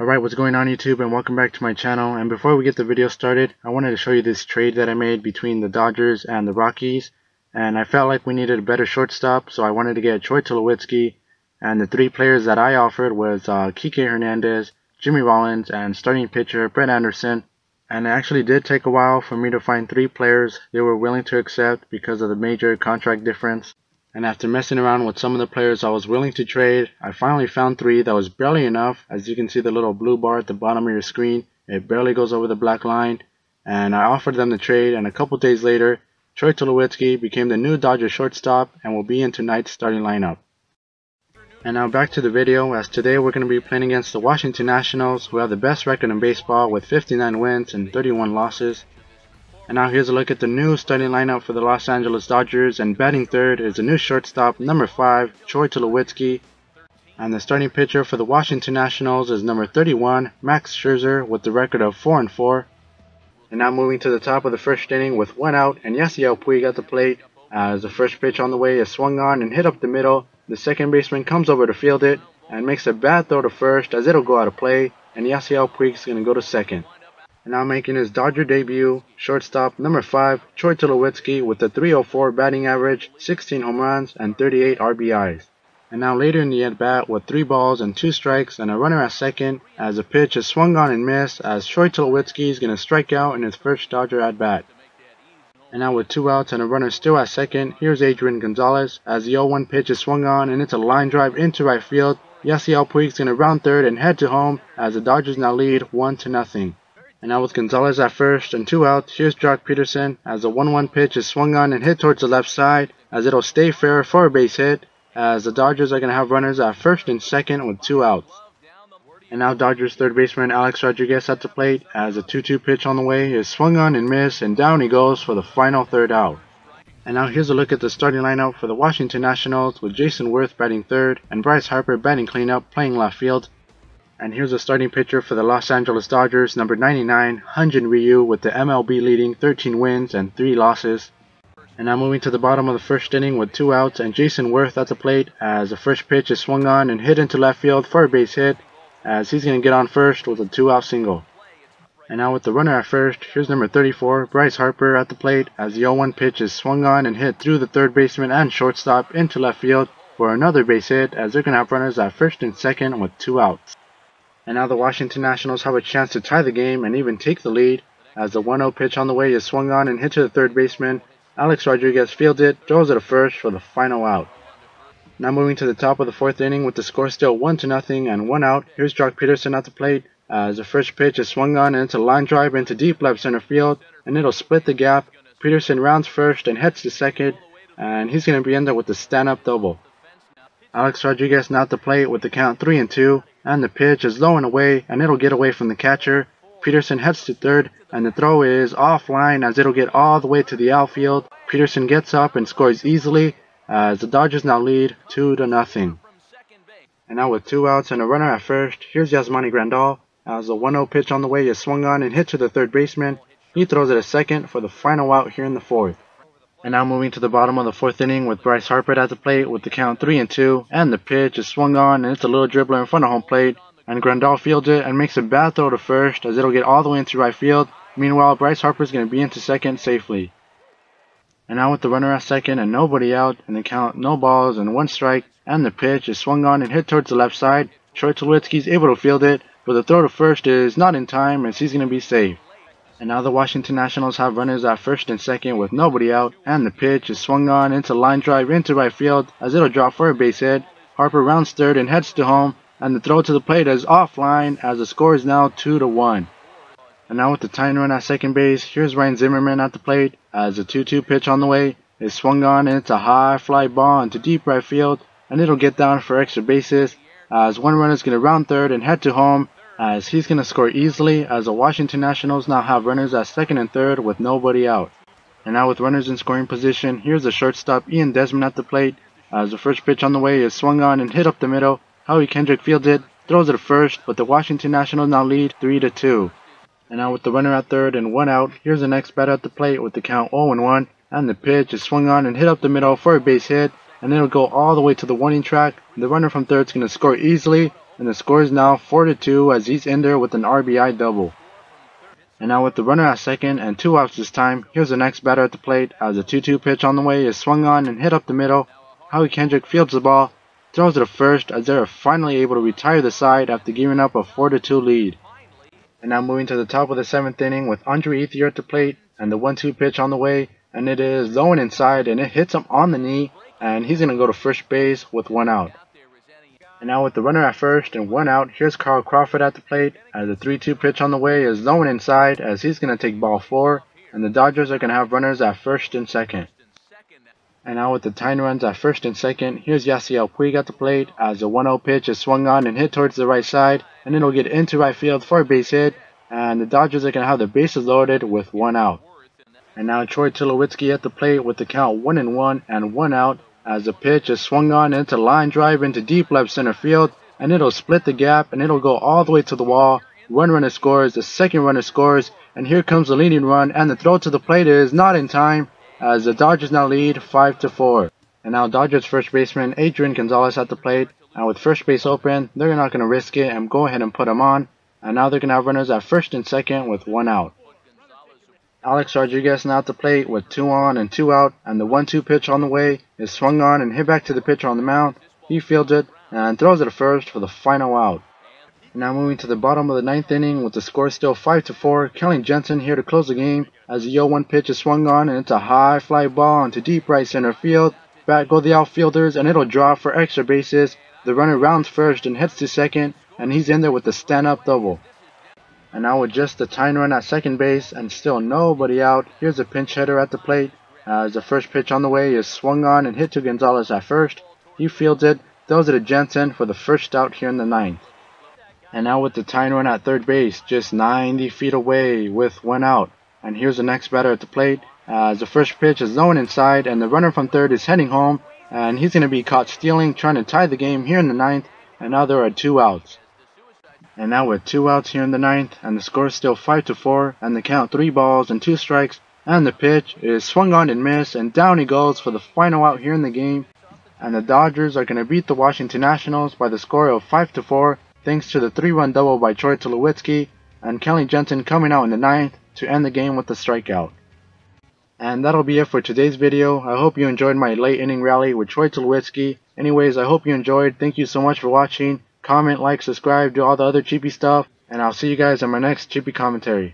Alright, what's going on YouTube, and welcome back to my channel. And before we get the video started, I wanted to show you this trade that I made between the Dodgers and the Rockies. And I felt like we needed a better shortstop, so I wanted to get Troy Tulowitzki. And the three players that I offered was Kike Hernandez, Jimmy Rollins, and starting pitcher Brett Anderson. And it actually did take a while for me to find three players they were willing to accept because of the major contract difference. And after messing around with some of the players I was willing to trade, I finally found three that was barely enough. As you can see, the little blue bar at the bottom of your screen, it barely goes over the black line. And I offered them the trade, and a couple days later, Troy Tulowitzki became the new Dodgers shortstop and will be in tonight's starting lineup. And now back to the video, as today we're going to be playing against the Washington Nationals, who have the best record in baseball with 59 wins and 31 losses. And now here's a look at the new starting lineup for the Los Angeles Dodgers, and batting third is the new shortstop, number 5, Troy Tulowitzki. And the starting pitcher for the Washington Nationals is number 31, Max Scherzer, with the record of 4-4. And now moving to the top of the first inning with one out and YASIEL PUIG at the plate. As the first pitch on the way is swung on and hit up the middle, the second baseman comes over to field it and makes a bad throw to first as it'll go out of play, and YASIEL PUIG is going to go to second. And now making his Dodger debut, shortstop number 5, Troy Tulowitzki, with a .304 batting average, 16 home runs, and 38 RBIs. And now later in the at-bat with 3 balls and 2 strikes and a runner at second, as the pitch is swung on and missed, as Troy Tulowitzki is going to strike out in his first Dodger at-bat. And now with 2 outs and a runner still at second, here's ADRIAN Gonzalez, as the 0-1 pitch is swung on and it's a line drive into right field. YASIEL PUIG is going to round third and head to home, as the Dodgers now lead 1-0. And now with Gonzalez at first and 2 outs, here's Joc Pederson, as the 1-1 pitch is swung on and hit towards the left side, as it'll stay fair for a base hit, as the Dodgers are going to have runners at first and second with 2 outs. And now Dodgers third baseman Alex Rodriguez at the plate, as a 2-2 pitch on the way is swung on and missed, and down he goes for the final third out. And now here's a look at the starting lineup for the Washington Nationals, with Jayson Werth batting third and Bryce Harper batting cleanup, playing left field. And here's a starting pitcher for the Los Angeles Dodgers, number 99, Hyun-Jin Ryu, with the MLB leading 13 wins and 3 losses. And now moving to the bottom of the first inning with 2 outs and Jayson Werth at the plate, as the first pitch is swung on and hit into left field for a base hit, as he's going to get on first with a 2-out single. And now with the runner at first, here's number 34, Bryce Harper at the plate, as the 0-1 pitch is swung on and hit through the third baseman and shortstop into left field for another base hit, as they're going to have runners at first and second with 2 outs. And now the Washington Nationals have a chance to tie the game and even take the lead, as the 1-0 pitch on the way is swung on and hit to the third baseman. Alex Rodriguez fields it, throws it to first for the final out. Now moving to the top of the fourth inning with the score still 1-0 and 1 out, here's Joc Pederson at the plate, as the first pitch is swung on and it's a line drive into deep left center field, and it'll split the gap. Pederson rounds first and heads to second, and he's going to be ended with the stand-up double. Alex Rodriguez now at the plate with the count 3-2, and the pitch is low and away, and it'll get away from the catcher. Pederson heads to third, and the throw is offline, as it'll get all the way to the outfield. Pederson gets up and scores easily, as the Dodgers now lead 2-0. And now with 2 outs and a runner at first, here's Yasmani Grandal, as the 1-0 pitch on the way is swung on and hit to the third baseman. He throws it a second for the final out here in the fourth. And now moving to the bottom of the fourth inning with Bryce Harper at the plate with the count 3-2, and the pitch is swung on and it's a little dribbler in front of home plate, and Grandal fields it and makes a bad throw to first, as it'll get all the way into right field. Meanwhile, Bryce Harper is going to be into second safely. And now with the runner at second and nobody out, and the count no balls and 1 strike, and the pitch is swung on and hit towards the left side, Troy Tulowitzki is able to field it, but the throw to first is not in time, as he's going to be safe. And now the Washington Nationals have runners at first and second with nobody out, and the pitch is swung on into line drive into right field, as it'll drop for a base hit. Harper rounds third and heads to home, and the throw to the plate is offline, as the score is now 2-1. And now with the tying run at second base, here's Ryan Zimmerman at the plate, as the 2-2 pitch on the way is swung on and it's a high fly ball into deep right field, and it'll get down for extra bases, as one runner is going to round third and head to home, as he's going to score easily, as the Washington Nationals now have runners at second and third with nobody out. And now with runners in scoring position, here's the shortstop Ian Desmond at the plate, as the first pitch on the way is swung on and hit up the middle. Howie Kendrick fields it, throws it first, but the Washington Nationals now lead 3-2. And now with the runner at third and 1 out, here's the next batter at the plate with the count 0-1, and the pitch is swung on and hit up the middle for a base hit, and it'll go all the way to the warning track. The runner from third is going to score easily, and the score is now 4-2 as he's in there with an RBI double. And now with the runner at second and 2 outs this time, here's the next batter at the plate as the 2-2 pitch on the way is swung on and hit up the middle. Howie Kendrick fields the ball, throws it to first as they're finally able to retire the side after giving up a 4-2 lead. And now moving to the top of the 7th inning with Andre Ethier at the plate and the 1-2 pitch on the way, and it is low and inside and it hits him on the knee, and he's going to go to first base with 1 out. And now with the runner at first and 1 out, here's Carl Crawford at the plate as the 3-2 pitch on the way is low and inside as he's going to take ball 4, and the Dodgers are going to have runners at first and second. And now with the tying runs at first and second, here's YASIEL PUIG at the plate as the 1-0 pitch is swung on and hit towards the right side, and it'll get into right field for a base hit, and the Dodgers are going to have the bases loaded with 1 out. And now Troy Tulowitzki at the plate with the count 1-1 and 1 out as the pitch is swung on into line drive into deep left center field, and it'll split the gap and it'll go all the way to the wall. One runner scores, the second runner scores, and here comes the leading run, and the throw to the plate is not in time as the Dodgers now lead 5-4. And now Dodgers first baseman ADRIAN Gonzalez at the plate, and with first base open, they're not going to risk it and go ahead and put him on, and now they're going to have runners at first and second with 1 out. Alex Rodriguez now at the plate with 2 on and 2 out, and the 1-2 pitch on the way is swung on and hit back to the pitcher on the mound. He fields it and throws it to first for the final out. Now moving to the bottom of the 9th inning with the score still 5-4, Kelly Jensen here to close the game as the 0-1 pitch is swung on and it's a high fly ball into deep right center field. Back go the outfielders and it'll drop for extra bases. The runner rounds first and hits to second, and he's in there with the stand-up double. And now with just the tying run at second base and still nobody out, here's a pinch hitter at the plate as the first pitch on the way is swung on and hit to Gonzalez at first. He fields it, throws it to Jensen for the first out here in the 9th. And now with the tying run at third base, just 90 feet away with 1 out. And here's the next batter at the plate as the first pitch is low and inside, and the runner from third is heading home, and he's going to be caught stealing, trying to tie the game here in the 9th, and now there are 2 outs. And now with 2 outs here in the 9th, and the score is still 5-4, and the count 3 balls and 2 strikes, and the pitch is swung on and missed, and down he goes for the final out here in the game. And the Dodgers are going to beat the Washington Nationals by the score of 5-4, thanks to the 3-run double by Troy Tulowitzki, and Kelly Jensen coming out in the 9th to end the game with a strikeout. And that'll be it for today's video. I hope you enjoyed my late inning rally with Troy Tulowitzki. Anyways, I hope you enjoyed. Thank you so much for watching. Comment, like, subscribe, do all the other cheapy stuff, and I'll see you guys in my next cheapy commentary.